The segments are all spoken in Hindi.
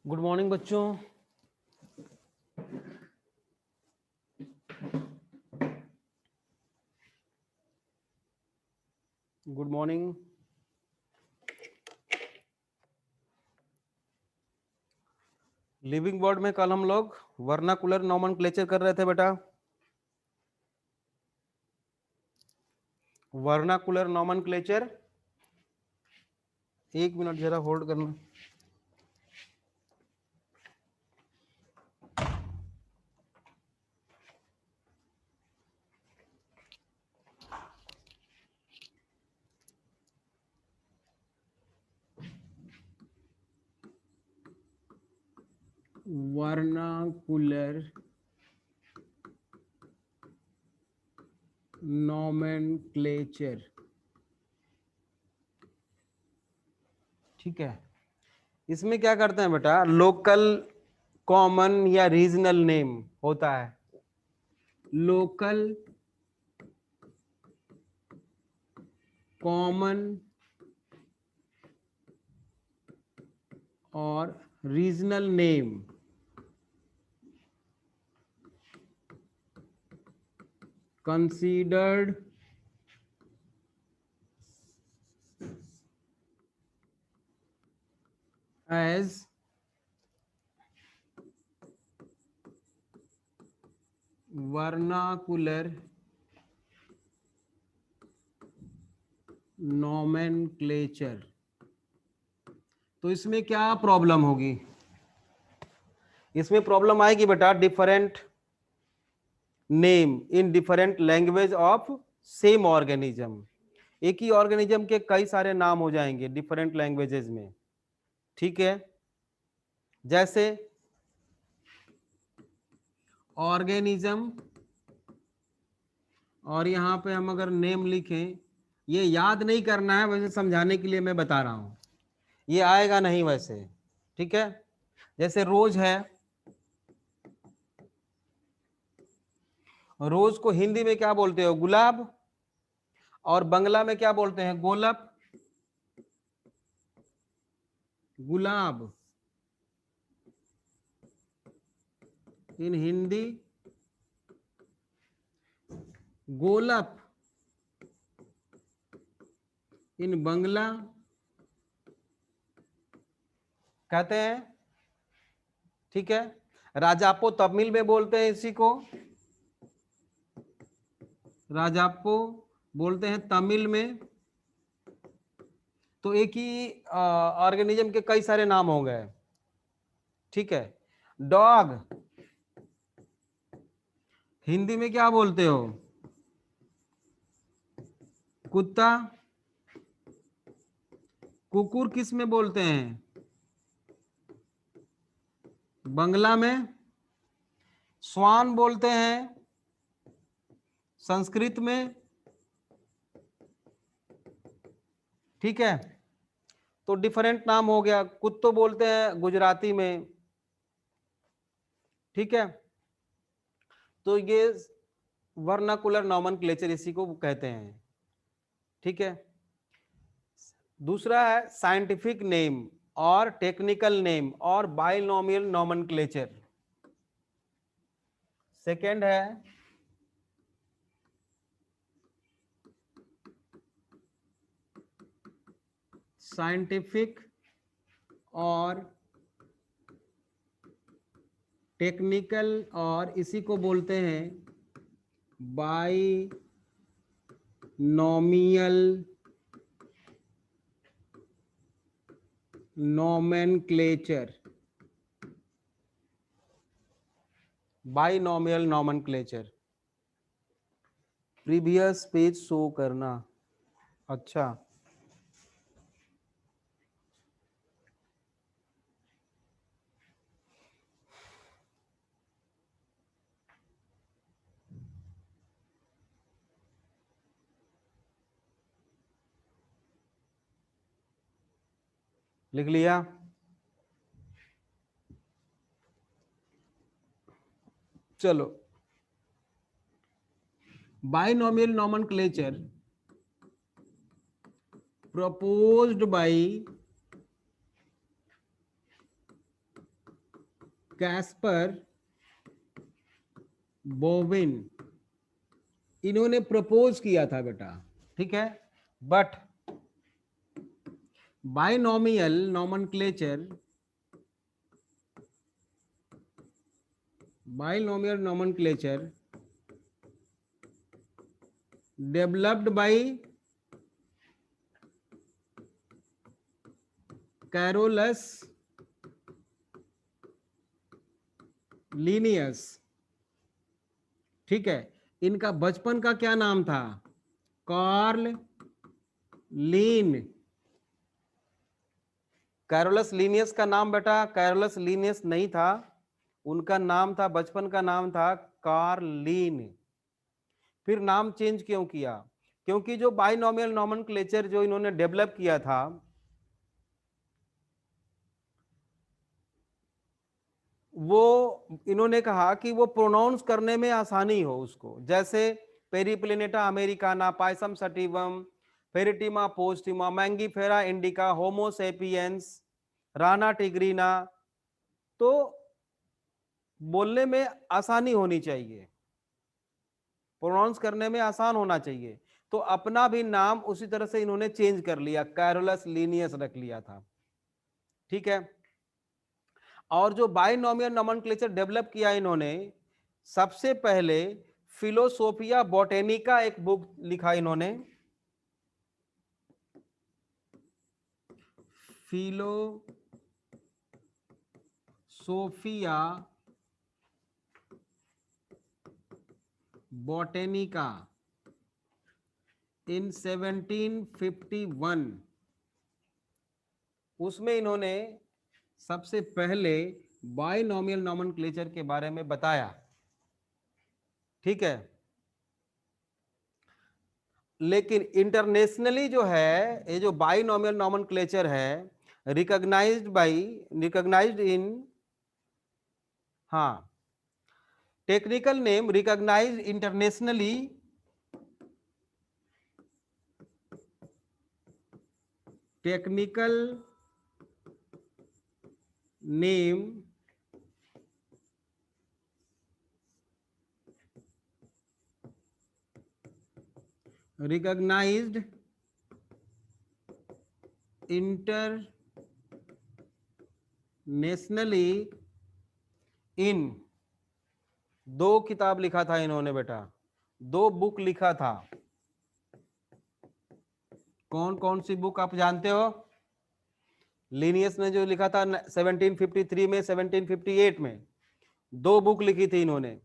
गुड मॉर्निंग बच्चों। Good morning. लिविंग वर्ड में कल हम लोग वर्नाकुलर नॉमेनक्लेचर कर रहे थे बेटा। वर्नाकुलर नॉमेनक्लेचर, एक मिनट जरा होल्ड करना। वर्नाकुलर नॉमेनक्लेचर, ठीक है। इसमें क्या करते हैं बेटा, लोकल, कॉमन या रीजनल नेम होता है। लोकल, कॉमन और regional name considered as vernacular nomenclature। तो इसमें क्या प्रॉब्लम होगी? इसमें प्रॉब्लम आएगी बेटा, different name in different language of same organism. एक ही ऑर्गेनिज्म के कई सारे नाम हो जाएंगे डिफरेंट लैंग्वेजेस में, ठीक है। जैसे ऑर्गेनिज्म, और यहां पे हम अगर नेम लिखें, ये याद नहीं करना है, वैसे समझाने के लिए मैं बता रहा हूं, ये आएगा नहीं वैसे, ठीक है। जैसे रोज है, रोज को हिंदी में क्या बोलते हो? गुलाब। और बंगला में क्या बोलते हैं? गोलब, गुलाब। इन हिंदी गोलप, इन बंगला कहते हैं, ठीक है। राजापो तमिल में बोलते हैं इसी को, राजापो बोलते हैं तमिल में। तो एक ही ऑर्गेनिज्म के कई सारे नाम हो गए, ठीक है। डॉग हिंदी में क्या बोलते हो? कुत्ता। कुकुर किस में बोलते हैं? बंगला में। स्वान बोलते हैं संस्कृत में, ठीक है। तो डिफरेंट नाम हो गया। कुत्तो बोलते हैं गुजराती में, ठीक है। तो ये वर्नाकुलर नॉमेनक्लेचर इसी को कहते हैं, ठीक है। दूसरा है साइंटिफिक नेम और टेक्निकल नेम और बाइनोमियल नॉमेनक्लेचर। सेकंड है साइंटिफिक और टेक्निकल, और इसी को बोलते हैं binomial nomenclature. Binomial nomenclature. Previous page show करना, अच्छा। लिख लिया? चलो, binomial nomenclature proposed by Caspar बोविन, इन्होंने प्रपोज किया था बेटा, ठीक है। But binomial nomenclature, binomial nomenclature developed by Carolus Linnaeus, ठीक है। इनका बचपन का क्या नाम था? कार्ल लीन। कैरोलस लीनियस का नाम बेटा कैरोलस लीनियस नहीं था, उनका नाम था, बचपन का नाम था कार्ल लीन। फिर नाम चेंज क्यों किया? क्योंकि जो बाइनोमियल नॉमेनक्लेचर जो इन्होंने डेवलप किया था, वो इन्होंने कहा कि वो प्रोनाउंस करने में आसानी हो उसको, जैसे Periplaneta americana, Pisum sativum, Pheretima posthuma, Mangifera indica, Homo sapiens, Rana tigrina, तो बोलने में आसानी होनी चाहिए, प्रोनाउंस करने में आसान होना चाहिए। तो अपना भी नाम उसी तरह से इन्होंने चेंज कर लिया, कैरोलस लीनियस रख लिया था, ठीक है। और जो बाइनोमियल नोमेनक्लेचर डेवलप किया इन्होंने, सबसे पहले फिलोसोफिया बोटेनिका एक बुक लिखा इन्होंने, फिलोसोफिया बोटेनिका इन 1751। उसमें इन्होंने सबसे पहले बाइनोमियल नोमेनक्लेचर के बारे में बताया, ठीक है। लेकिन इंटरनेशनली जो है ये जो बाइनोमियल नोमेनक्लेचर है, रिकॉग्नाइज्ड इन, हाँ, technical name recognized internationally, technical name recognized internationally in, दो किताब लिखा था इन्होंने बेटा, दो बुक लिखा था। कौन कौन सी बुक आप जानते हो? लीनियस ने जो लिखा था 1753 में, 1758 में, दो बुक लिखी थी इन्होंने,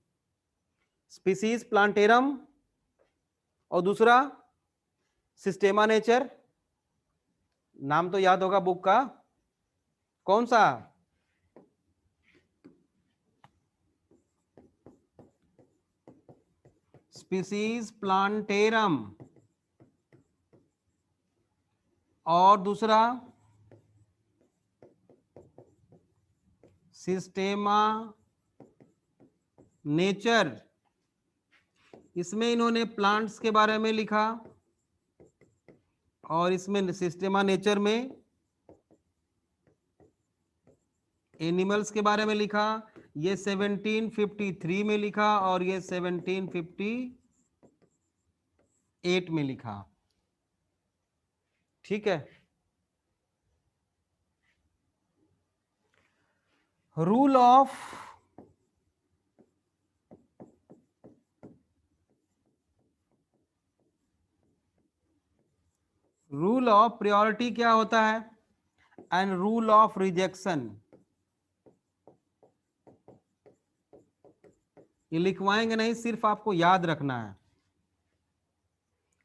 स्पीसीज प्लांटेरम और दूसरा सिस्टेमा नेचर। नाम तो याद होगा बुक का, कौन सा? स्पीसीज प्लांटेरम, और दूसरा सिस्टेमा नेचर। इसमें इन्होंने प्लांट्स के बारे में लिखा और इसमें सिस्टेमा नेचर में एनिमल्स के बारे में लिखा। ये 1753 में लिखा और ये 1758 में लिखा, ठीक है। रूल ऑफ प्रायोरिटी क्या होता है, एंड रूल ऑफ रिजेक्शन, ये लिखवाएंगे नहीं, सिर्फ आपको याद रखना है।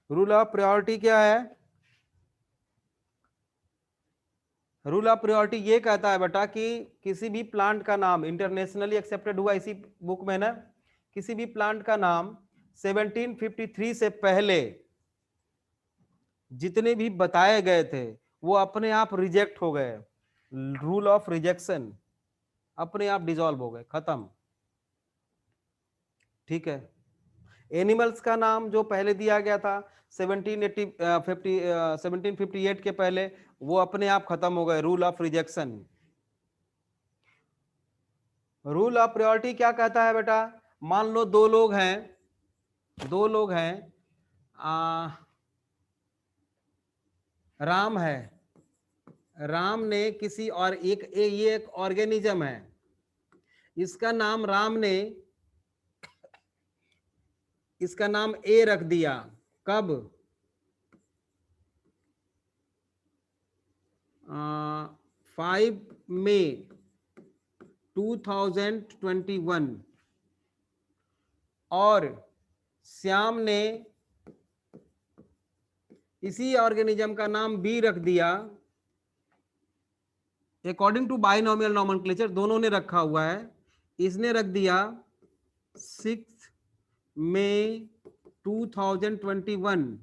रूल ऑफ प्रायोरिटी क्या है? रूल ऑफ प्रायोरिटी ये कहता है बेटा कि किसी भी प्लांट का नाम इंटरनेशनली एक्सेप्टेड हुआ इसी बुक में ना, किसी भी प्लांट का नाम 1753 से पहले जितने भी बताए गए थे वो अपने आप रिजेक्ट हो गए, रूल ऑफ रिजेक्शन, अपने आप डिसॉल्व हो गए, खत्म, ठीक है। एनिमल्स का नाम जो पहले दिया गया था 1758 के पहले, वो अपने आप खत्म हो गए, rule of rejection. Rule of priority क्या कहता है बेटा? मान लो दो लोग हैं, राम है, राम ने किसी और ये एक ऑर्गेनिज्म है, इसका नाम राम ने इसका नाम ए रख दिया। कब? 5 मई 2021। और श्याम ने इसी ऑर्गेनिज्म का नाम बी रख दिया। अकॉर्डिंग टू बाइनोमियल नोमेनक्लेचर दोनों ने रखा हुआ है। इसने रख दिया 6 मई 2021,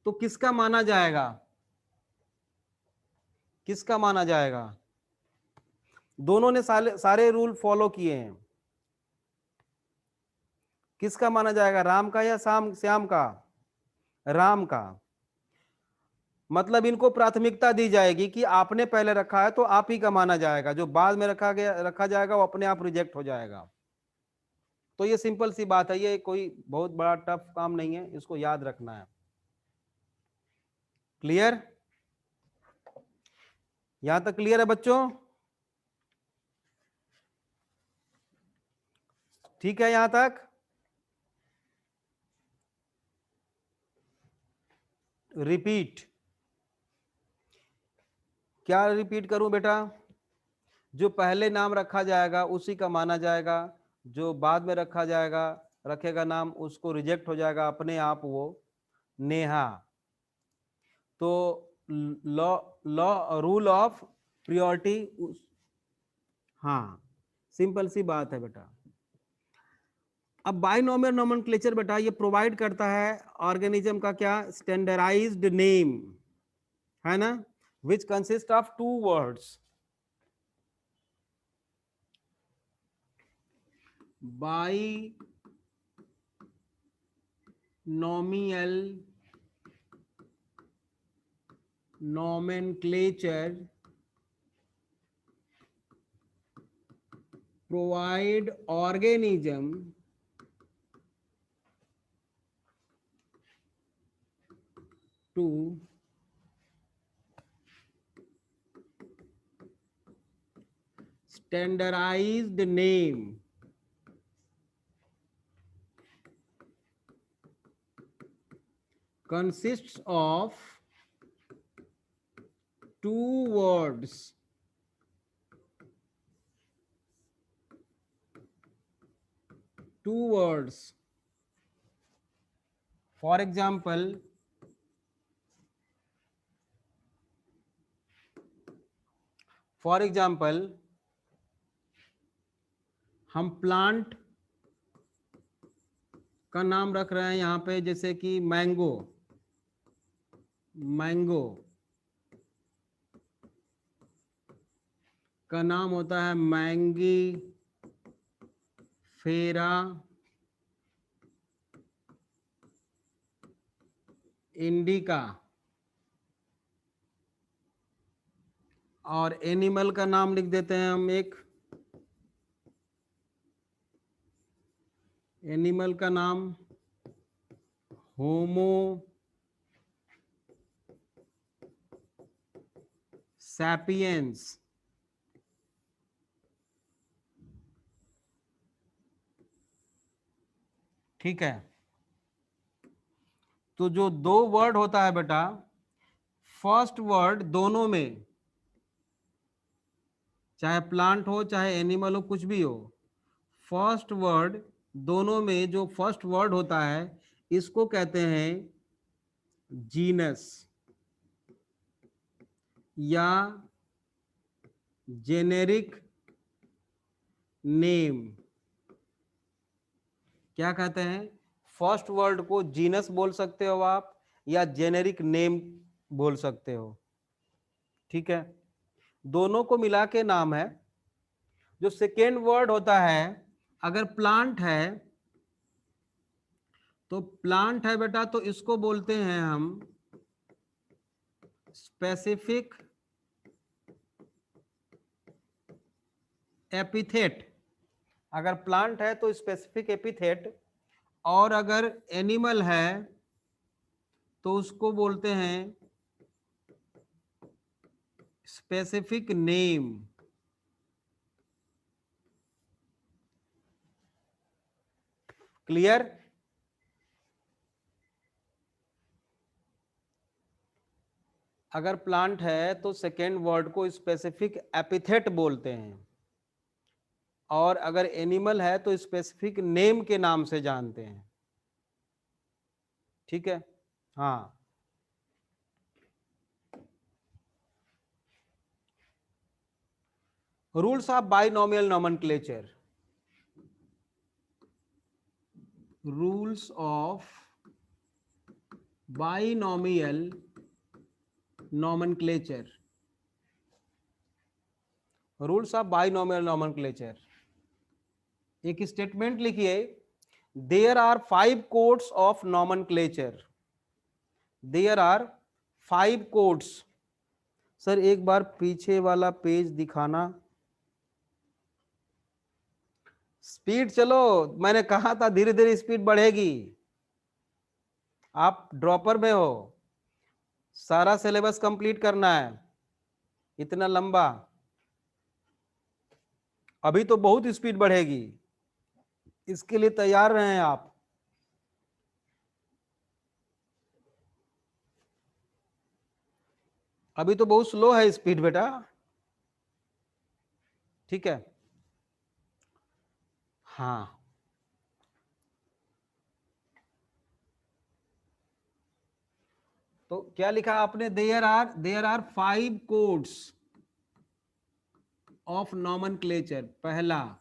तो किसका माना जाएगा? किसका माना जाएगा? दोनों ने सारे रूल फॉलो किए हैं, किसका माना जाएगा? राम का या श्याम का? राम का। मतलब इनको प्राथमिकता दी जाएगी कि आपने पहले रखा है तो आप ही का माना जाएगा, जो बाद में रखा जाएगा वो अपने आप रिजेक्ट हो जाएगा। तो ये सिंपल सी बात है, ये कोई बहुत बड़ा टफ काम नहीं है, इसको याद रखना है। क्लियर? यहां तक क्लियर है बच्चों? ठीक है यहां तक? रिपीट, क्या रिपीट करूं बेटा? जो पहले नाम रखा जाएगा उसी का माना जाएगा, जो बाद में रखेगा नाम उसको रिजेक्ट हो जाएगा अपने आप वो। नेहा, तो law law rule of priority, हाँ सिंपल सी बात है बेटा। अब बाइनोमियल नोमेनक्लेचर बेटा ये प्रोवाइड करता है ऑर्गेनिज्म का क्या? स्टैंडर्डाइज्ड नेम, है ना, which consist of 2 words. Binomial nomenclature provide organism to standardized name consists of 2 words for example हम प्लांट का नाम रख रहे हैं यहां पे, जैसे कि मैंगो का नाम होता है मैंगी फेरा इंडिका, और एनिमल का नाम लिख देते हैं हम एक, एनिमल का नाम होमो सैपियंस। ठीक है, तो जो 2 वर्ड होता है बेटा, फर्स्ट वर्ड दोनों में, चाहे प्लांट हो चाहे एनिमल हो कुछ भी हो, फर्स्ट वर्ड दोनों में जो फर्स्ट वर्ड होता है इसको कहते हैं जीनस या जेनेरिक नेम। क्या कहते हैं? फर्स्ट वर्ड को जीनस बोल सकते हो आप या जेनेरिक नेम बोल सकते हो। ठीक है, दोनों को मिला के नाम है। जो सेकेंड वर्ड होता है, अगर प्लांट है तो प्लांट है बेटा, तो इसको बोलते हैं हम स्पेसिफिक एपिथेट, अगर प्लांट है तो स्पेसिफिक एपिथेट, और अगर एनिमल है तो उसको बोलते हैं स्पेसिफिक नेम। क्लियर? अगर प्लांट है तो सेकेंड वर्ड को स्पेसिफिक एपिथेट बोलते हैं, और अगर एनिमल है तो स्पेसिफिक नेम के नाम से जानते हैं। ठीक है? हाँ, rules of binomial nomenclature. Rules of binomial nomenclature. Rules of binomial nomenclature. एक स्टेटमेंट लिखिए, there are 5 codes of nomenclature. There are 5 codes. Sir एक बार पीछे वाला पेज दिखाना। स्पीड चलो, मैंने कहा था धीरे धीरे स्पीड बढ़ेगी। आप ड्रॉपर में हो, सारा सिलेबस कंप्लीट करना है, इतना लंबा। अभी तो बहुत स्पीड बढ़ेगी, इसके लिए तैयार रहें आप। अभी तो बहुत स्लो है स्पीड बेटा। ठीक है? हाँ, तो क्या लिखा आपने? There are 5 codes of nomenclature. पहला,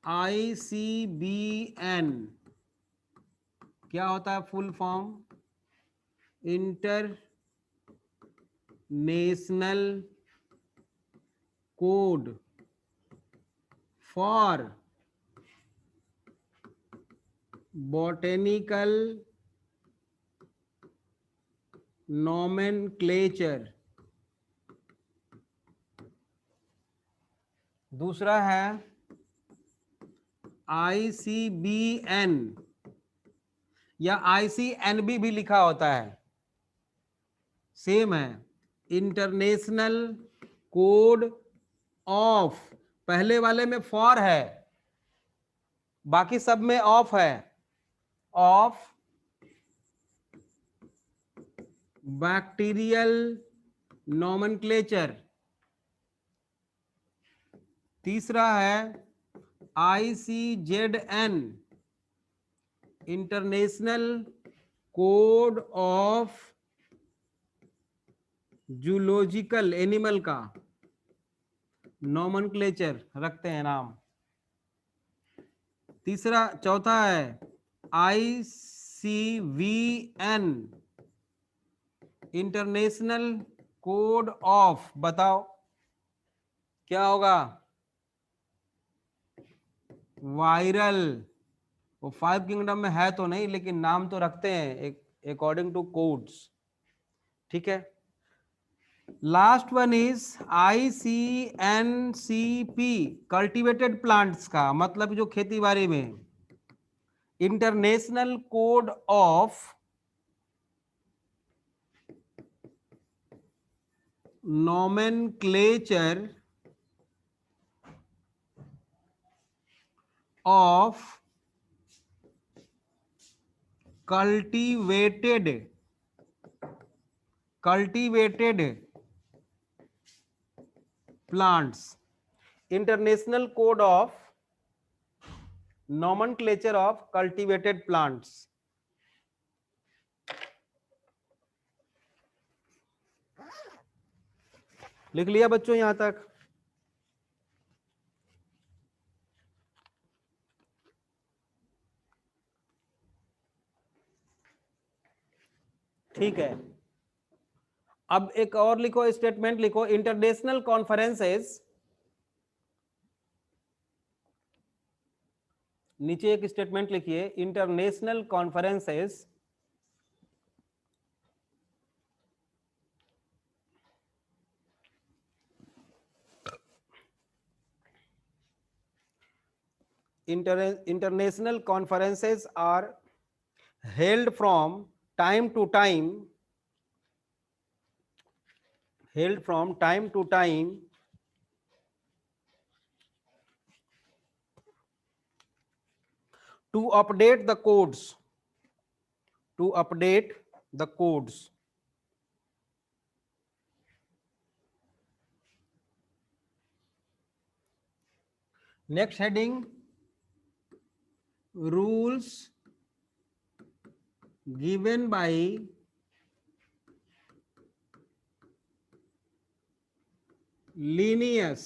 ICBN। क्या होता है full form? International code for botanical nomenclature. दूसरा है ICBN, या ICNB भी लिखा होता है, सेम है। इंटरनेशनल कोड ऑफ, पहले वाले में फॉर है, बाकी सब में ऑफ है। Of bacterial nomenclature. तीसरा है ICZN, international code of zoological, animal का नोमेनक्लेचर रखते हैं नाम। तीसरा, चौथा है ICVN, इंटरनेशनल कोड ऑफ, बताओ क्या होगा? वायरल। वो 5 किंगडम में है तो नहीं, लेकिन नाम तो रखते हैं अकॉर्डिंग टू कोड्स। ठीक है? Last one is ICNCP, cultivated plants का मतलब जो खेती बाड़ी में, international code of nomenclature of cultivated plants. International code of nomenclature of cultivated plants. लिख लिया बच्चों यहां तक? ठीक है, अब एक और लिखो, स्टेटमेंट लिखो, इंटरनेशनल कॉन्फ्रेंसेस। नीचे एक स्टेटमेंट लिखिए, international conferences international conferences are held from time to time, held from time to time to update the codes, to update the codes. Next heading, rules given by Linnaeus.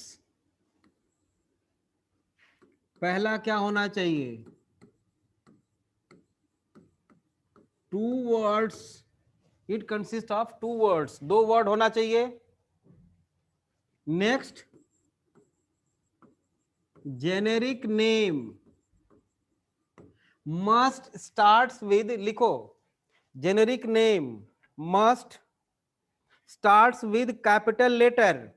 पहला क्या होना चाहिए? 2 words, it consists of 2 words, 2 word होना चाहिए. Next, generic name must starts with, लिखो, generic name must starts with capital letter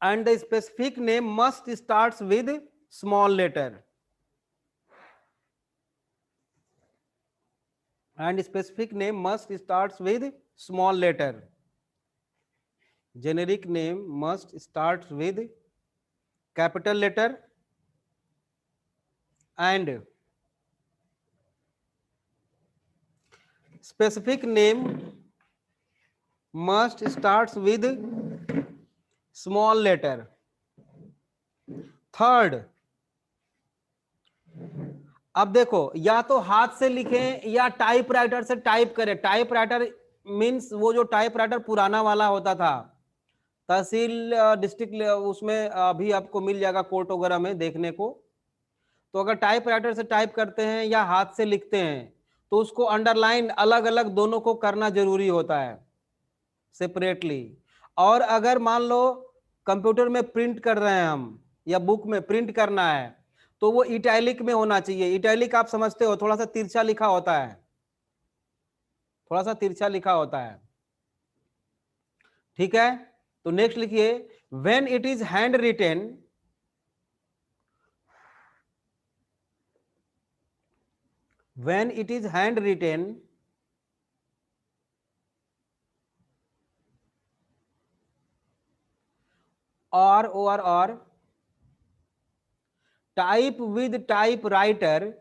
and the specific name must starts with small letter, and specific name must starts with small letter. Generic name must starts with capital letter and specific name must starts with small letter. Third, अब देखो, या तो हाथ से लिखें या टाइपराइटर से टाइप करें. टाइपराइटर मीन्स वो जो टाइपराइटर पुराना वाला होता था, तहसील डिस्ट्रिक्ट उसमें अभी आपको मिल जाएगा कोर्ट वगैरह में देखने को. तो अगर टाइपराइटर से टाइप करते हैं या हाथ से लिखते हैं तो उसको अंडरलाइन अलग अलग दोनों को करना जरूरी होता है सेपरेटली. और अगर मान लो कंप्यूटर में प्रिंट कर रहे हैं हम या बुक में प्रिंट करना है तो वो इटैलिक में होना चाहिए. इटैलिक आप समझते हो, थोड़ा सा तिरछा लिखा होता है, थोड़ा सा तिरछा लिखा होता है. ठीक है, तो नेक्स्ट लिखिए, when it is hand retain, when it is hand written or type with typewriter,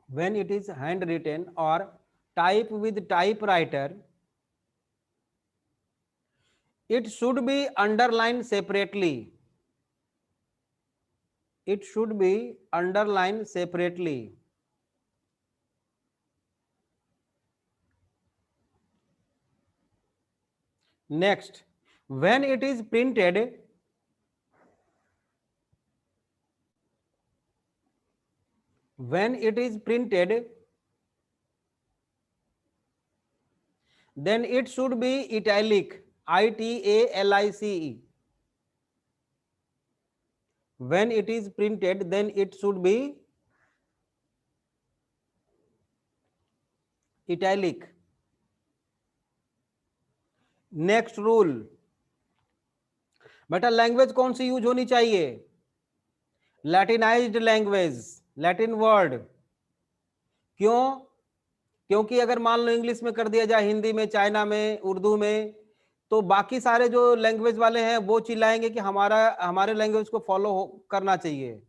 when it is hand written or type with typewriter, it should be underlined separately, it should be underlined separately. Next, when it is printed, when it is printed, then it should be italic, ITALICE. When it is printed, then it should be italic. Next rule, बेटा लैंग्वेज कौन सी यूज होनी चाहिए? लैटिनाइज्ड लैंग्वेज, लैटिन वर्ड. क्यों? क्योंकि अगर मान लो इंग्लिश में कर दिया जाए, हिंदी में, चाइना में, उर्दू में, तो बाकी सारे जो लैंग्वेज वाले हैं वो चिल्लाएंगे कि हमारे लैंग्वेज को फॉलो करना चाहिए,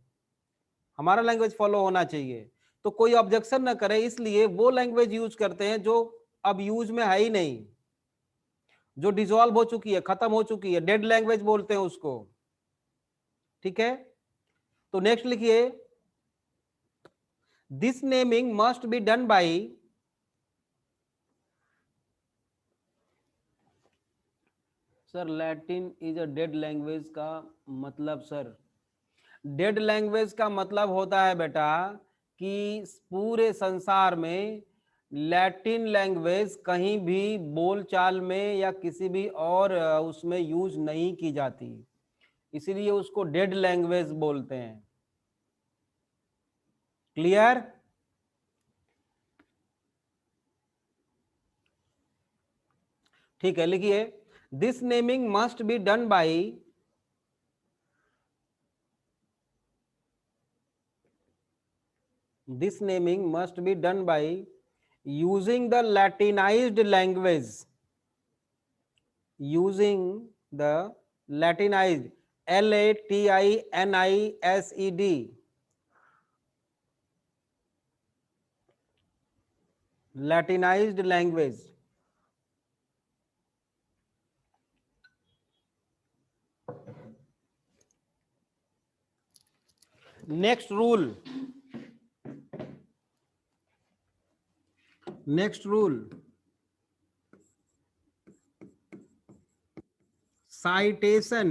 हमारा लैंग्वेज फॉलो होना चाहिए. तो कोई ऑब्जेक्शन ना करे, इसलिए वो लैंग्वेज यूज करते हैं जो अब यूज में है ही नहीं, जो डिसॉल्व हो चुकी है, खत्म हो चुकी है, डेड लैंग्वेज बोलते हैं उसको. ठीक है, तो नेक्स्ट लिखिए, this naming must be done by, sir Latin is a dead language का मतलब, सर डेड लैंग्वेज का मतलब होता है बेटा कि पूरे संसार में लैटिन लैंग्वेज कहीं भी बोलचाल में या किसी भी और उसमें यूज नहीं की जाती, इसीलिए उसको डेड लैंग्वेज बोलते हैं. क्लियर? ठीक है, लिखिए this naming must be done by this naming must be done by using the Latinized language, using the Latinized Latinized Latinized language. Next rule, next rule, citation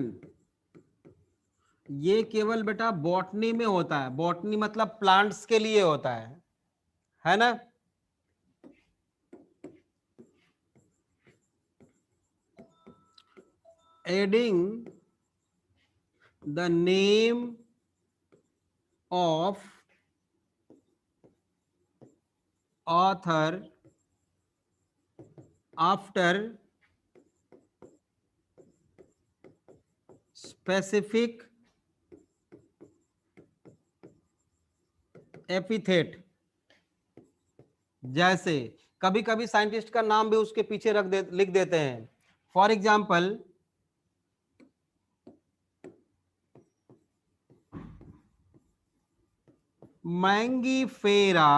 ये केवल बेटा बॉटनी में होता है, बॉटनी मतलब प्लांट्स के लिए होता है ना। Adding the name of author after specific epithet, जैसे कभी कभी साइंटिस्ट का नाम भी उसके पीछे लिख देते हैं। फॉर एग्जाम्पल मैंगीफेरा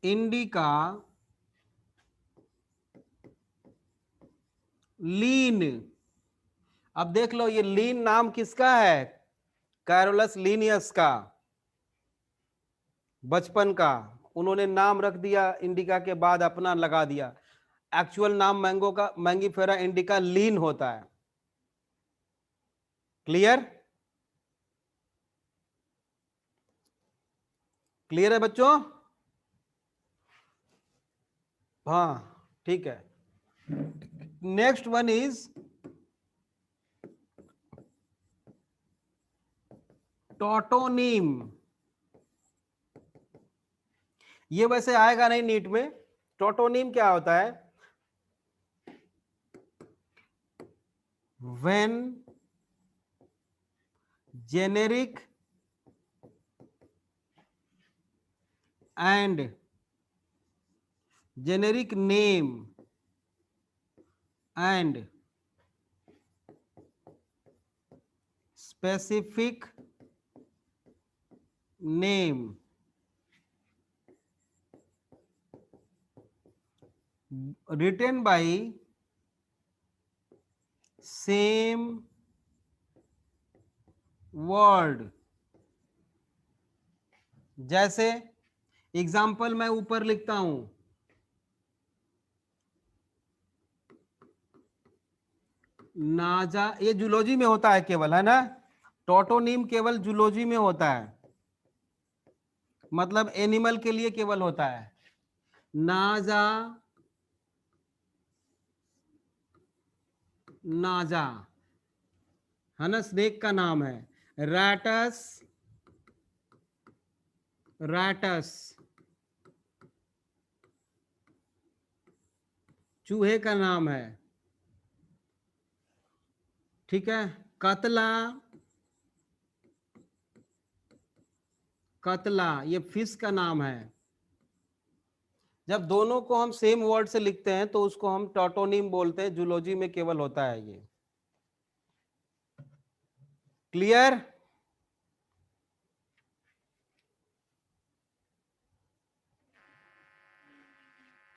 इंडिका लीन। अब देख लो ये लीन नाम किसका है, कैरोलस लीनियस का, बचपन का उन्होंने नाम रख दिया इंडिका के बाद अपना लगा दिया। एक्चुअल नाम मैंगो का मैंगीफेरा इंडिका लीन होता है। क्लियर, क्लियर है बच्चों? हाँ ठीक है। Next one is tautonym. ये वैसे आएगा नहीं नीट में। टोटोनीम क्या होता है, when generic and generic name and specific name written by same word, जैसे एग्जाम्पल मैं ऊपर लिखता हूं, नाजा, ये जूलॉजी में होता है केवल, है ना। टोटोनीम केवल जूलॉजी में होता है, मतलब एनिमल के लिए केवल होता है। नाजा, नाजा है ना, स्नेक का नाम है। रैटस, रैटस चूहे का नाम है, ठीक है। कतला, कतला ये फिश का नाम है। जब दोनों को हम सेम वर्ड से लिखते हैं तो उसको हम टोटोनिम बोलते हैं, जूलॉजी में केवल होता है ये। क्लियर,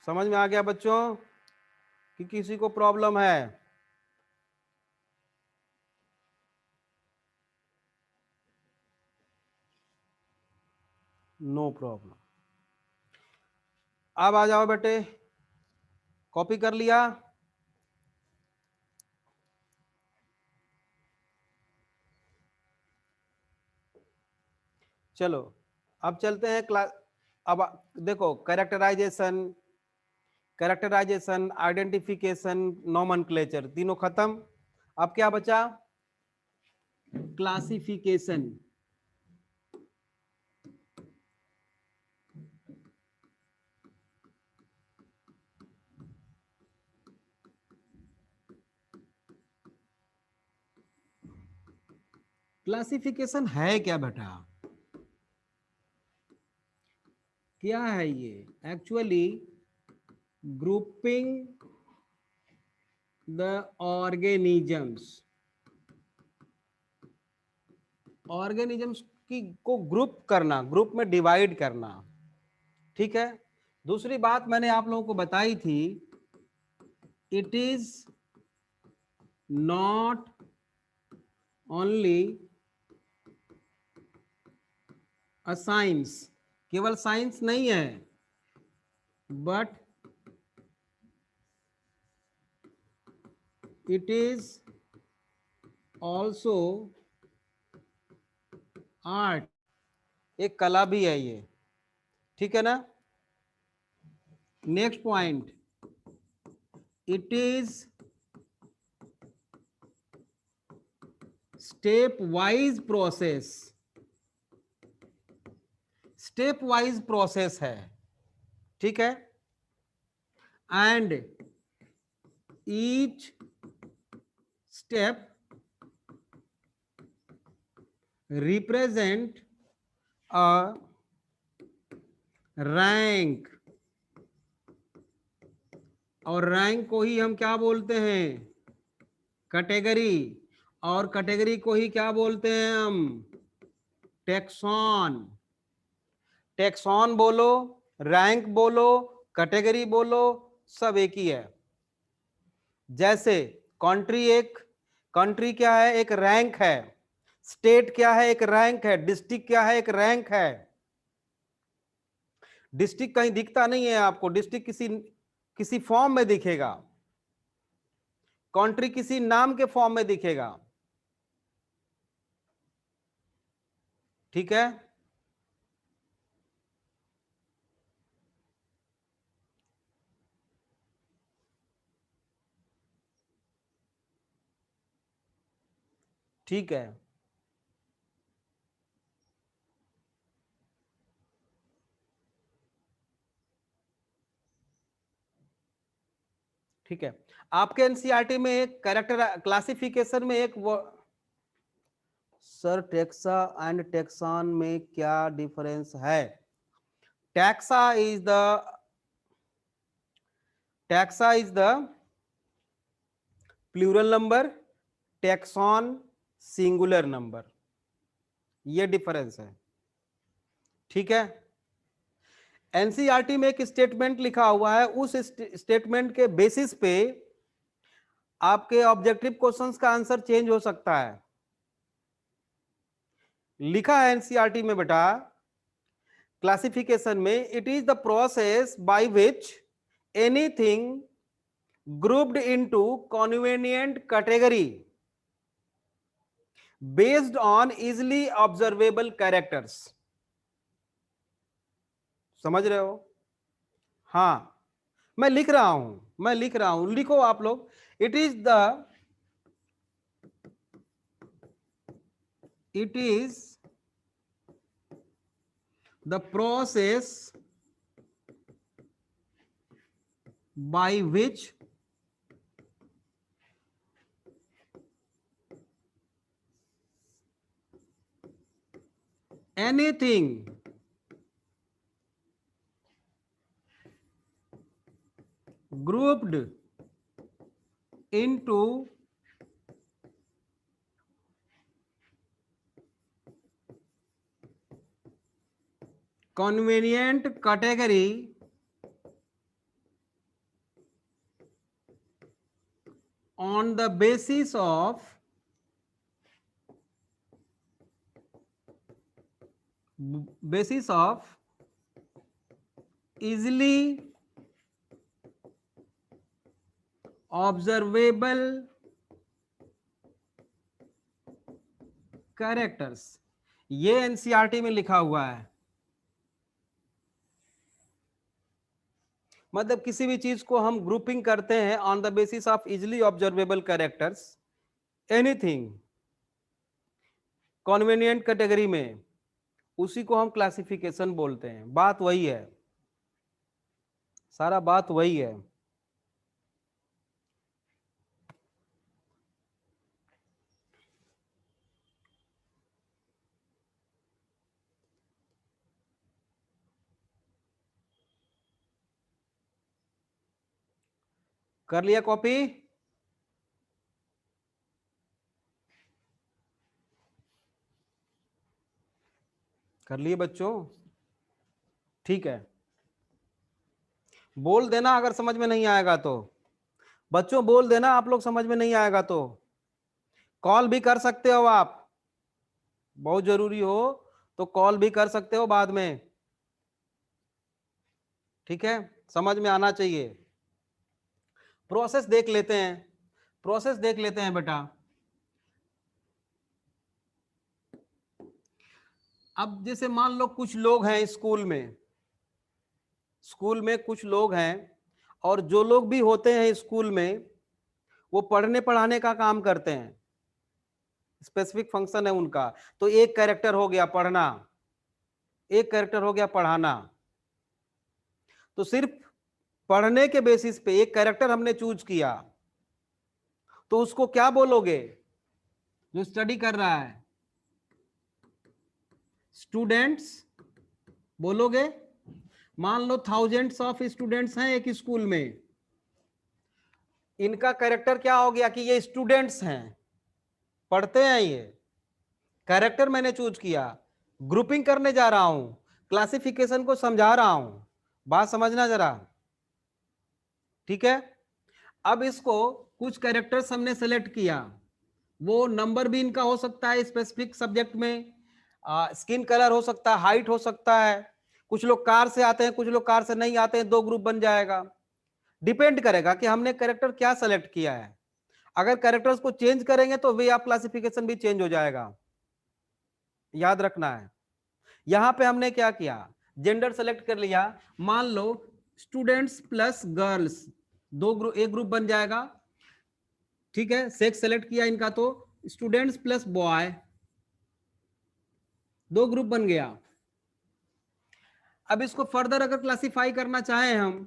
समझ में आ गया बच्चों कि किसी को प्रॉब्लम है? No problem. अब आ जाओ बेटे, कॉपी कर लिया? चलो अब चलते हैं क्लास। अब देखो कैरेक्टराइजेशन, कैरेक्टराइजेशन, आइडेंटिफिकेशन, नॉमेनक्लेचर तीनों खत्म। अब क्या बचा? क्लासिफिकेशन। क्लासिफिकेशन है क्या बेटा? क्या है ये? एक्चुअली ग्रुपिंग द ऑर्गेनिजम्स की को ग्रुप करना, ग्रुप में डिवाइड करना। ठीक है। दूसरी बात मैंने आप लोगों को बताई थी, it is not only a science, केवल साइंस नहीं है, but it is also art, एक कला भी है ये। ठीक है ना। Next point, it is step wise process, step wise process है। ठीक है। And each step represent a rank, और रैंक को ही हम क्या बोलते हैं? कैटेगरी, और कैटेगरी को ही क्या बोलते हैं हम? टेक्सॉन। टेक्सॉन बोलो, रैंक बोलो, कैटेगरी बोलो, सब एक ही है। जैसे कंट्री, एक कंट्री क्या है? एक रैंक है। स्टेट क्या है? एक रैंक है। डिस्ट्रिक्ट क्या है? एक रैंक है। डिस्ट्रिक्ट कहीं दिखता नहीं है आपको, डिस्ट्रिक्ट किसी किसी फॉर्म में दिखेगा, कंट्री किसी नाम के फॉर्म में दिखेगा। ठीक है। ठीक है। ठीक है। आपके एनसीईआरटी में एक कैरेक्टर क्लासिफिकेशन में एक सर टेक्सा एंड टेक्सान में क्या डिफरेंस है? Taxa is the plural number, taxon singular number, ये डिफरेंस है। ठीक है। एनसीईआरटी में एक स्टेटमेंट लिखा हुआ है, उस स्टेटमेंट के बेसिस पे आपके ऑब्जेक्टिव क्वेश्चंस का आंसर चेंज हो सकता है। लिखा है एनसीईआरटी में बेटा, क्लासिफिकेशन में, it is the process by which anything grouped into convenient category based on easily observable characters। समझ रहे हो? हाँ, मैं लिख रहा हूं, लिखो आप लोग। It is the process by which anything grouped into convenient category on the basis of easily observable characters, ये एनसीईआरटी में लिखा हुआ है। मतलब किसी भी चीज को हम ग्रुपिंग करते हैं on the basis of easily observable characters, anything convenient category में, उसी को हम क्लासिफिकेशन बोलते हैं। बात वही है, सारा बात वही है। कर लिया कॉपी? कर लिए बच्चों? ठीक है, बोल देना अगर समझ में नहीं आएगा तो। बच्चों बोल देना आप लोग समझ में नहीं आएगा तो। कॉल भी कर सकते हो आप, बहुत जरूरी हो तो कॉल भी कर सकते हो बाद में। ठीक है, समझ में आना चाहिए। प्रोसेस देख लेते हैं, प्रोसेस देख लेते हैं बेटा। अब जैसे मान लो कुछ लोग हैं स्कूल में, स्कूल में कुछ लोग हैं, और जो लोग भी होते हैं स्कूल में वो पढ़ने पढ़ाने का काम करते हैं, स्पेसिफिक फंक्शन है उनका। तो एक कैरेक्टर हो गया पढ़ना, एक कैरेक्टर हो गया पढ़ाना। तो सिर्फ पढ़ने के बेसिस पे एक कैरेक्टर हमने चूज किया, तो उसको क्या बोलोगे जो स्टडी कर रहा है? स्टूडेंट्स बोलोगे। मान लो थाउजेंड्स ऑफ स्टूडेंट्स हैं एक स्कूल में, इनका कैरेक्टर क्या हो गया कि ये स्टूडेंट्स हैं, पढ़ते हैं, ये कैरेक्टर मैंने चूज किया। ग्रुपिंग करने जा रहा हूं, क्लासिफिकेशन को समझा रहा हूं, बात समझना जरा। ठीक है, अब इसको कुछ कैरेक्टर्स हमने सेलेक्ट किया, वो नंबर भी इनका हो सकता है स्पेसिफिक सब्जेक्ट में, स्किन कलर हो सकता है, हाइट हो सकता है, कुछ लोग कार से आते हैं, कुछ लोग कार से नहीं आते हैं, दो ग्रुप बन जाएगा। डिपेंड करेगा कि हमने कैरेक्टर क्या सेलेक्ट किया है। अगर कैरेक्टर्स को चेंज करेंगे तो वे ऑफ क्लासिफिकेशन भी चेंज हो जाएगा, याद रखना है। यहां पे हमने क्या किया, जेंडर सेलेक्ट कर लिया। मान लो स्टूडेंट्स प्लस गर्ल्स, दो ग्रुप, एक ग्रुप बन जाएगा। ठीक है, सेक्स सेलेक्ट किया इनका, तो स्टूडेंट्स प्लस बॉय, दो ग्रुप बन गया। अब इसको फर्दर अगर क्लासिफाई करना चाहें हम,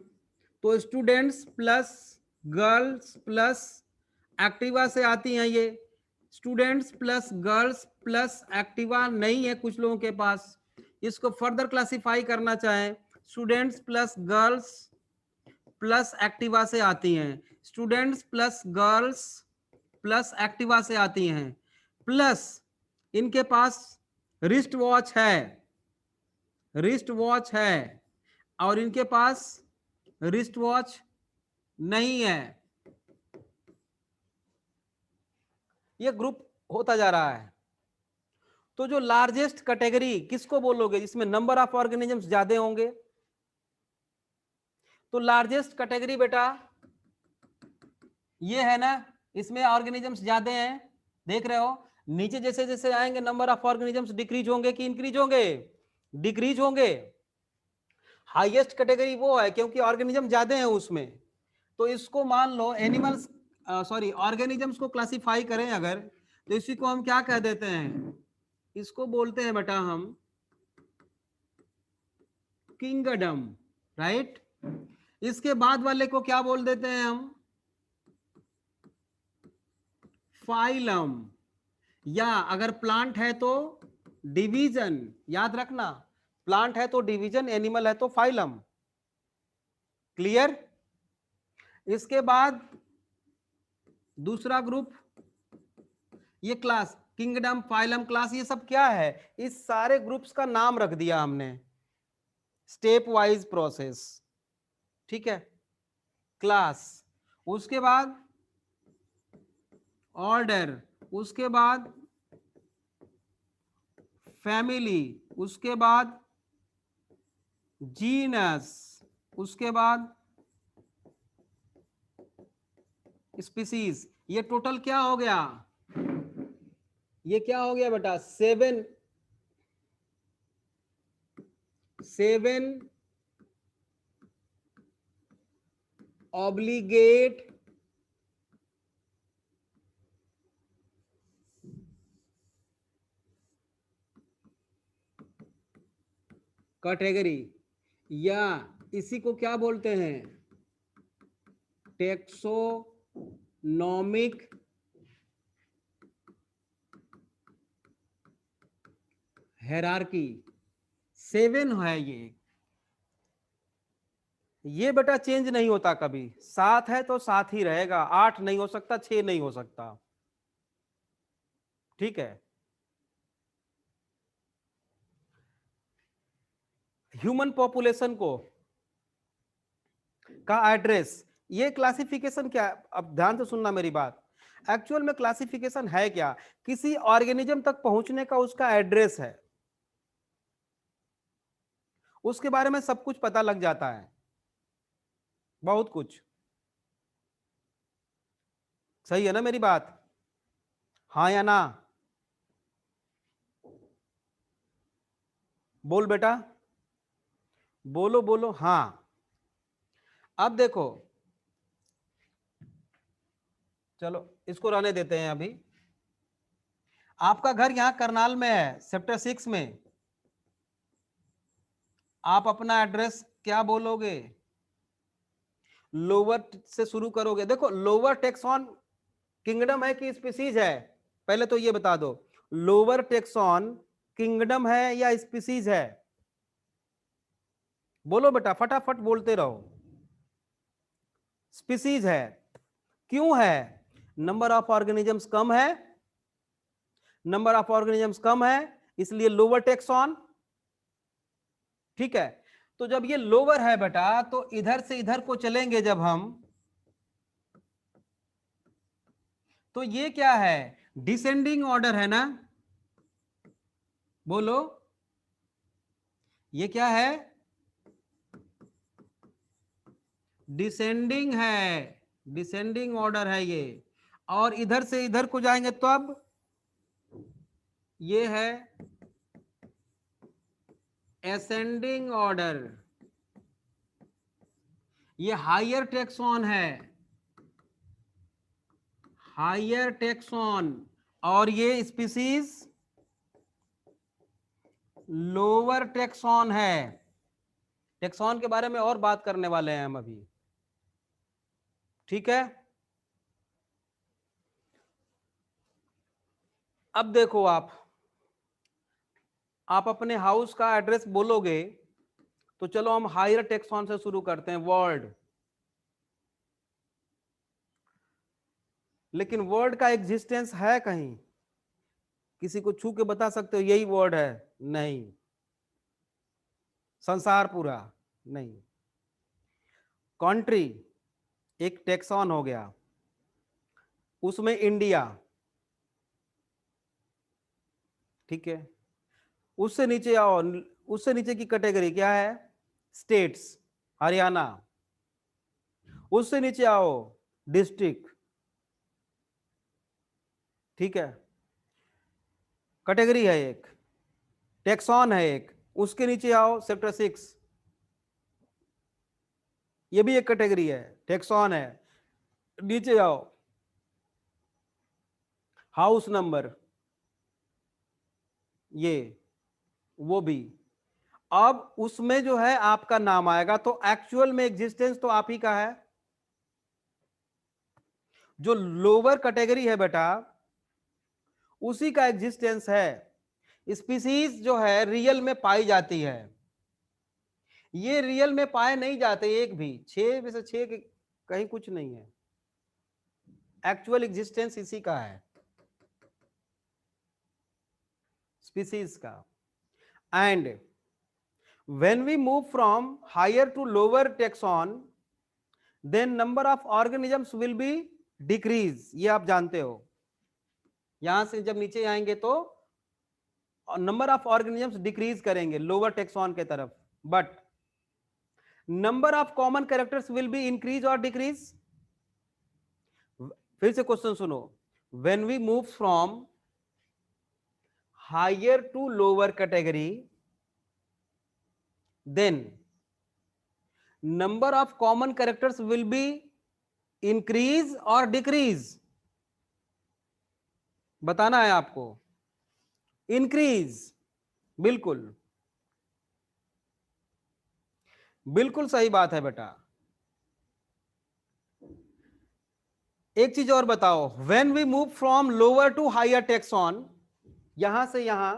तो students plus girls plus Activa से आती हैं ये, students plus girls plus Activa नहीं है कुछ लोगों के पास। इसको फर्दर क्लासिफाई करना चाहें, students plus girls plus Activa से आती हैं, students plus girls plus Activa से आती हैं, प्लस इनके पास रिस्ट वॉच है, रिस्ट वॉच है, और इनके पास रिस्ट वॉच नहीं है। ये ग्रुप होता जा रहा है। तो जो लार्जेस्ट कैटेगरी किसको बोलोगे जिसमें नंबर ऑफ ऑर्गेनिजम्स ज्यादा होंगे? तो लार्जेस्ट कैटेगरी बेटा ये है ना, इसमें ऑर्गेनिजम्स ज्यादा हैं, देख रहे हो। नीचे जैसे जैसे आएंगे नंबर ऑफ ऑर्गेनिजम्स डिक्रीज होंगे कि इंक्रीज होंगे? डिक्रीज होंगे। हाईएस्ट कैटेगरी वो है क्योंकि ऑर्गेनिज्म ज्यादा है उसमें। तो इसको मान लो एनिमल्स, सॉरी ऑर्गेनिजम्स को क्लासिफाई करें अगर, तो इसी को हम क्या कह देते हैं? इसको बोलते हैं बेटा हम किंगडम, राइट। इसके बाद वाले को क्या बोल देते हैं हम? फाइलम, या अगर प्लांट है तो डिवीजन, याद रखना, प्लांट है तो डिवीजन, एनिमल है तो फाइलम। क्लियर? इसके बाद दूसरा ग्रुप, ये क्लास, किंगडम, फाइलम, क्लास, ये सब क्या है? इस सारे ग्रुप्स का नाम रख दिया हमने, स्टेप वाइज प्रोसेस। ठीक है, क्लास, उसके बाद ऑर्डर, उसके बाद फैमिली, उसके बाद जीनस, उसके बाद स्पीसीज। ये टोटल क्या हो गया? ये क्या हो गया बेटा? सेवन ऑब्लिगेट कैटेगरी, या इसी को क्या बोलते हैं? Taxonomic hierarchy. 7 है ये, ये बेटा चेंज नहीं होता कभी, 7 है तो 7 ही रहेगा, 8 नहीं हो सकता, 6 नहीं हो सकता, ठीक है। ह्यूमन पॉपुलेशन को का एड्रेस, ये क्लासिफिकेशन क्या है? अब ध्यान से सुनना मेरी बात। एक्चुअल में क्लासिफिकेशन है क्या? किसी ऑर्गेनिज्म तक पहुंचने का उसका एड्रेस है, उसके बारे में सब कुछ पता लग जाता है, बहुत कुछ। सही है ना मेरी बात? हाँ या ना? बोल बेटा, बोलो बोलो हाँ। अब देखो, चलो इसको रहने देते हैं अभी। आपका घर यहां करनाल में है, सेक्टर 6 में। आप अपना एड्रेस क्या बोलोगे? लोअर से शुरू करोगे। देखो, लोअर टेक्सॉन किंगडम है कि स्पीसीज है, पहले तो ये बता दो। लोअर टेक्सॉन किंगडम है या स्पीसीज है? बोलो बेटा, फटाफट बोलते रहो। स्पीसीज है। क्यों है? नंबर ऑफ ऑर्गेनिजम्स कम है, नंबर ऑफ ऑर्गेनिजम्स कम है, इसलिए लोअर टेक्सॉन, ठीक है। तो जब ये लोअर है बेटा, तो इधर से इधर को चलेंगे जब हम, तो ये क्या है? डिसेंडिंग ऑर्डर है ना? बोलो, ये क्या है? डिसेंडिंग है, डिसेंडिंग ऑर्डर है ये। और इधर से इधर को जाएंगे तो अब ये है एसेंडिंग ऑर्डर, ये हायर टेक्सॉन है, हायर टेक्सॉन। और ये स्पीसीज लोअर टेक्सॉन है। टेक्सॉन के बारे में और बात करने वाले हैं हम अभी, ठीक है। अब देखो, आप अपने हाउस का एड्रेस बोलोगे, तो चलो हम हायर टेक्सॉन से शुरू करते हैं, वर्ड। लेकिन वर्ड का एग्जिस्टेंस है कहीं? किसी को छू के बता सकते हो यही वर्ड है? नहीं। संसार पूरा नहीं। कंट्री एक टेक्सॉन हो गया, उसमें इंडिया, ठीक है। उससे नीचे आओ, उससे नीचे की कैटेगरी क्या है? स्टेट्स, हरियाणा। उससे नीचे आओ, डिस्ट्रिक्ट, ठीक है। कैटेगरी है एक, टेक्सॉन है एक। उसके नीचे आओ, सेक्टर 6, ये भी एक कैटेगरी है, टेक्सॉन है। नीचे आओ, हाउस नंबर, ये वो भी। अब उसमें जो है आपका नाम आएगा, तो एक्चुअल में एग्जिस्टेंस तो आप ही का है। जो लोअर कैटेगरी है बेटा, उसी का एग्जिस्टेंस है। स्पीसीज जो है रियल में पाई जाती है, ये रियल में पाए नहीं जाते एक भी, 6 में से 6 कहीं कुछ नहीं है। एक्चुअल एग्जिस्टेंस इसी का है, स्पीसीज का। And when we move from higher to lower taxon, then number of organisms will be decrease, ये आप जानते हो। यहां से जब नीचे आएंगे तो नंबर ऑफ ऑर्गेनिजम्स डिक्रीज करेंगे लोअर टेक्सॉन के तरफ, but number of common characters will be increase और डिक्रीज। फिर से क्वेश्चन सुनो, when we move from higher to lower category, then number of common characters will be increase और डिक्रीज। बताना है आपको, इंक्रीज, बिल्कुल बिल्कुल सही बात है बेटा। एक चीज और बताओ, when we move from lower to higher taxon, यहां से यहां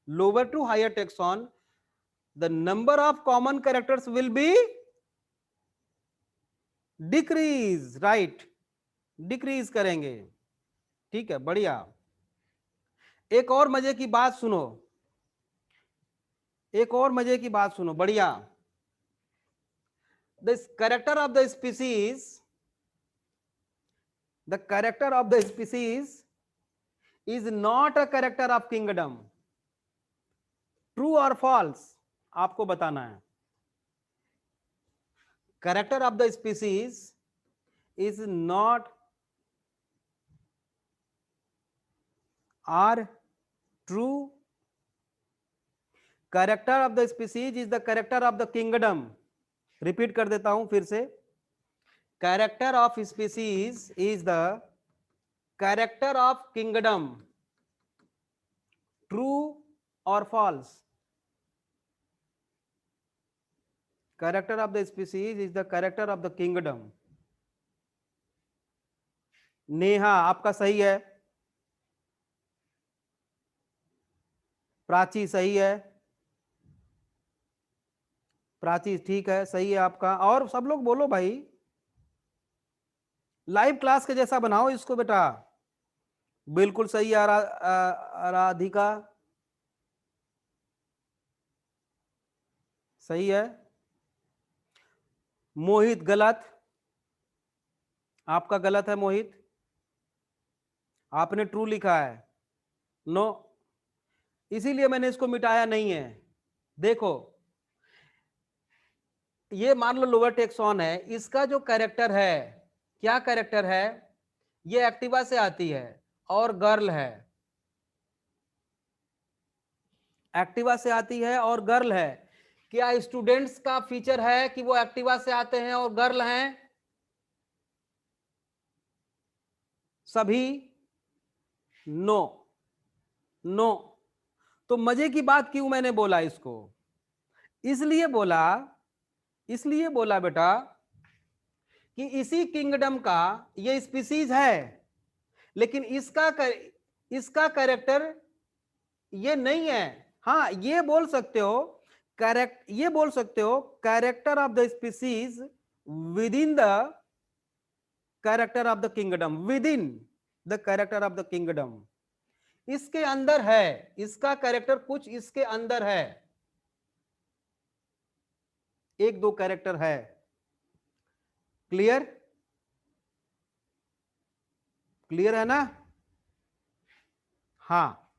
lower to higher taxon, the number of common characters will be decrease, right, decrease करेंगे। ठीक है, बढ़िया। एक और मजे की बात सुनो, एक और मजे की बात सुनो, बढ़िया। The character of the species, the character of the species is not a character of kingdom. True और फॉल्स आपको बताना है। Character of the species is not are true, character of the species is the character of the kingdom. Repeat कर देता हूं फिर से, character of species is the character of kingdom. True और false? Character of the species is the character of the kingdom. Neha आपका सही है, प्राची सही है, प्राची ठीक है, सही है आपका। और सब लोग बोलो भाई, लाइव क्लास के जैसा बनाओ इसको बेटा। बिल्कुल सही है राधिका, सही है। मोहित गलत, आपका गलत है मोहित, आपने ट्रू लिखा है। नो, इसीलिए मैंने इसको मिटाया नहीं है। देखो, ये मान लो लोअर टेक्सॉन है, इसका जो कैरेक्टर है, क्या कैरेक्टर है, ये एक्टिवा से आती है और गर्ल है, एक्टिवा से आती है और गर्ल है। क्या स्टूडेंट्स का फीचर है कि वो एक्टिवा से आते हैं और गर्ल हैं सभी? No, no. तो मजे की बात क्यों मैंने बोला इसको? इसलिए बोला, इसलिए बोला बेटा कि इसी किंगडम का ये स्पीसीज है, लेकिन इसका कैरेक्टर ये नहीं है। हाँ, ये बोल सकते हो ये बोल सकते हो character of the species with in the character of the kingdom, with in the character of the kingdom. इसके अंदर है, इसका कैरेक्टर कुछ इसके अंदर है, एक दो कैरेक्टर है। क्लियर? क्लियर है ना? हाँ,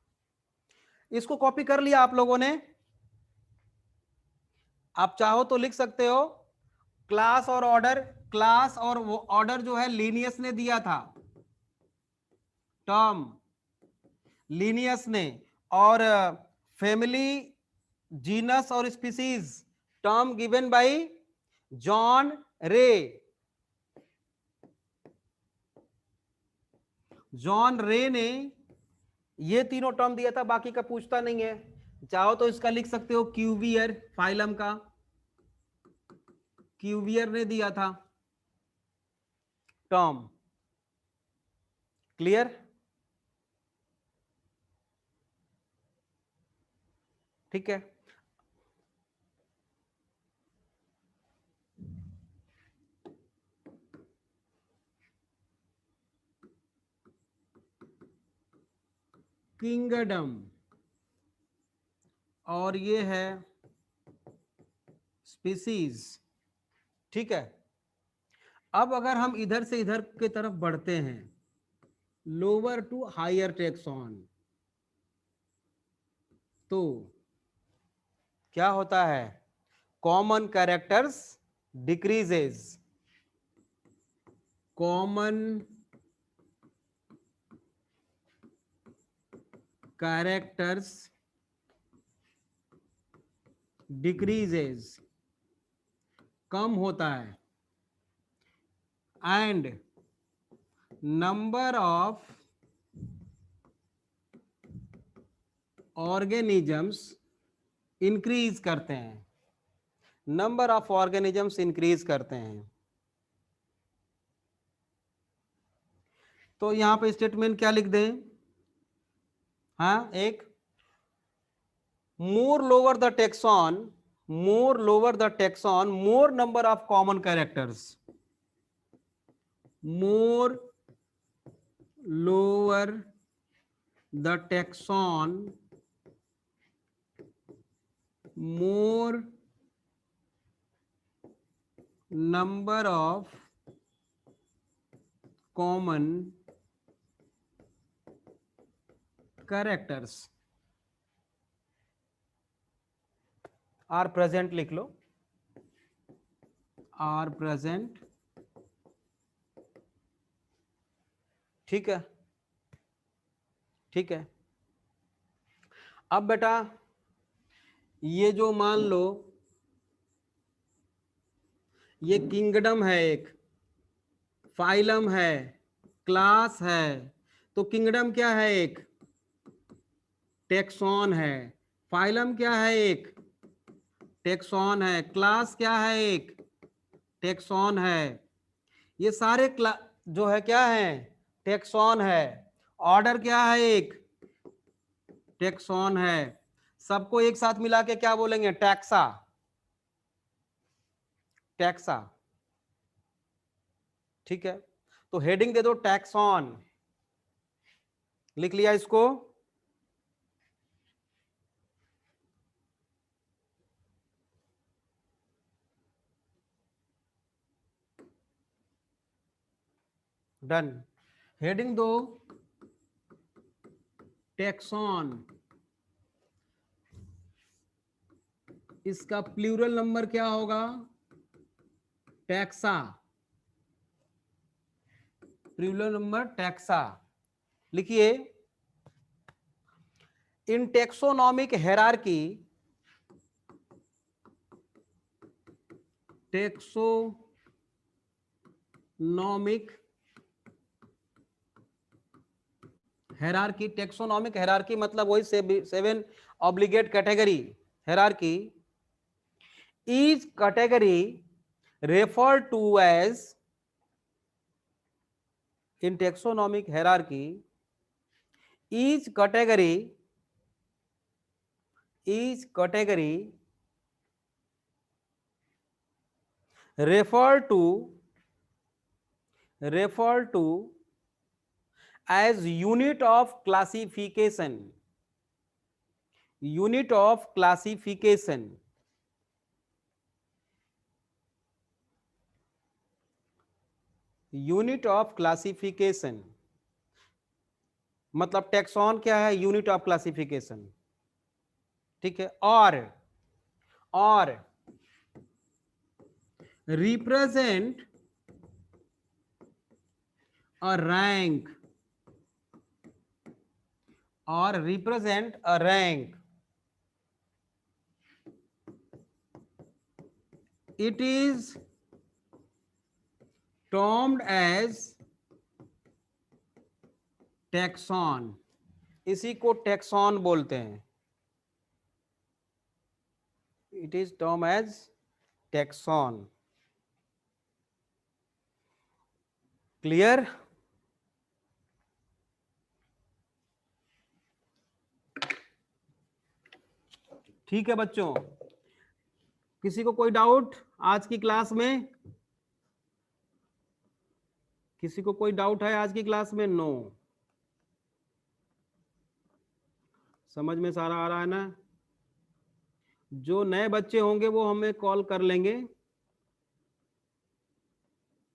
इसको कॉपी कर लिया आप लोगों ने? आप चाहो तो लिख सकते हो क्लास और ऑर्डर। क्लास और वो ऑर्डर जो है लीनियस ने दिया था, टर्म लीनियस ने, और फैमिली, जीनस और species term given by John रे। जॉन रे ने ये तीनों टर्म दिया था, बाकी का पूछता नहीं है। चाहो तो इसका लिख सकते हो क्यूवियर, फाइलम का क्यूवियर ने दिया था टर्म। क्लियर? ठीक है, किंगडम और ये है स्पीसीज। ठीक है, अब अगर हम इधर से इधर की तरफ बढ़ते हैं, लोअर टू हायर टेक्सॉन, तो क्या होता है? Common characters decreases, common characters decreases, कम होता है, and number of organisms increase करते हैं, नंबर ऑफ ऑर्गेनिजम्स इंक्रीज करते हैं। तो यहां पे स्टेटमेंट क्या लिख दें? हाँ, एक more lower the taxon, more lower the taxon, more number of common characters. more lower the taxon, more number of common characters are present, लिख लो, are present, ठीक है, ठीक है। अब बेटा ये जो मान लो ये किंगडम है, एक फाइलम है, क्लास है, तो किंगडम क्या है? एक टेक्सॉन है। फाइलम क्या है? एक टेक्सॉन है। क्लास क्या है? एक टेक्सॉन है। ये सारे जो है क्या है? टेक्सॉन है। ऑर्डर क्या है? एक टेक्सॉन है। सबको एक साथ मिला के क्या बोलेंगे? टैक्सा, टैक्सा, ठीक है। तो हेडिंग दे दो टैक्सॉन, लिख लिया इसको। डन। हेडिंग दो टैक्सॉन, इसका प्लूरल नंबर क्या होगा? Taxa, plural number taxa. लिखिए, in taxonomic hierarchy, taxonomic hierarchy, taxonomic hierarchy मतलब वही 7 obligate category hierarchy, each category referred to as, in taxonomic hierarchy, each category referred to as unit of classification, unit of classification, unit of classification. मतलब टेक्सॉन क्या है? यूनिट ऑफ क्लासिफिकेशन, ठीक है। और रिप्रेजेंट अ रैंक, और represent a rank, it is termed as taxon, इसी को टैक्सॉन बोलते हैं। It is term as taxon. Clear? ठीक है बच्चों, किसी को कोई डाउट आज की क्लास में? किसी को कोई डाउट है आज की क्लास में? नो, समझ में सारा आ रहा है ना? जो नए बच्चे होंगे वो हमें कॉल कर लेंगे,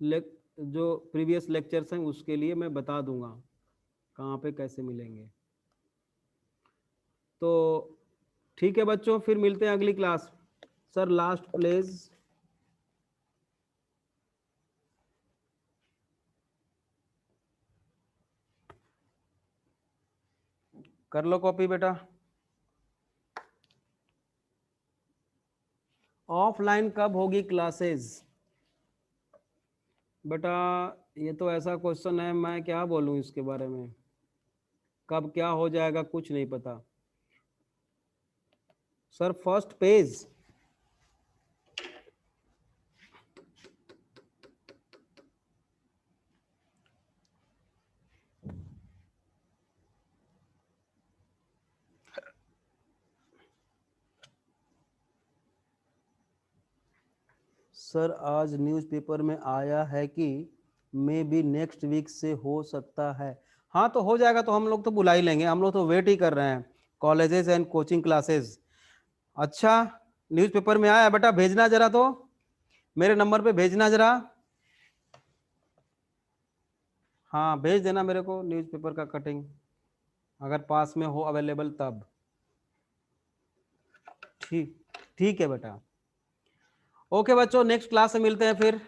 जो प्रीवियस लेक्चर्स हैं उसके लिए मैं बता दूंगा कहाँ पे कैसे मिलेंगे। तो ठीक है बच्चों, फिर मिलते हैं अगली क्लास। Sir last please. कर लो कॉपी बेटा। ऑफलाइन कब होगी क्लासेस? बेटा ये तो ऐसा क्वेश्चन है, मैं क्या बोलूं इसके बारे में, कब क्या हो जाएगा कुछ नहीं पता। सर फर्स्ट पेज, सर आज न्यूज़पेपर में आया है कि मे बी नेक्स्ट वीक से हो सकता है। हाँ तो हो जाएगा, तो हम लोग तो बुला ही लेंगे, हम लोग तो वेट ही कर रहे हैं, कॉलेजेस एंड कोचिंग क्लासेस। अच्छा, न्यूज़पेपर में आया बेटा, भेजना जरा, तो मेरे नंबर पे भेजना जरा। हाँ भेज देना मेरे को न्यूज़पेपर का कटिंग, अगर पास में हो अवेलेबल तब। ठीक, ठीक है बेटा। ओके बच्चों, नेक्स्ट क्लास में मिलते हैं फिर।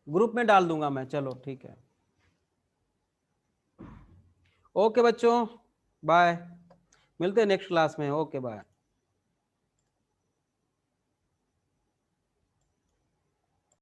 ग्रुप में डाल दूंगा मैं, चलो ठीक है। ओके बच्चों, बाय, मिलते हैं नेक्स्ट क्लास में। Okay bye.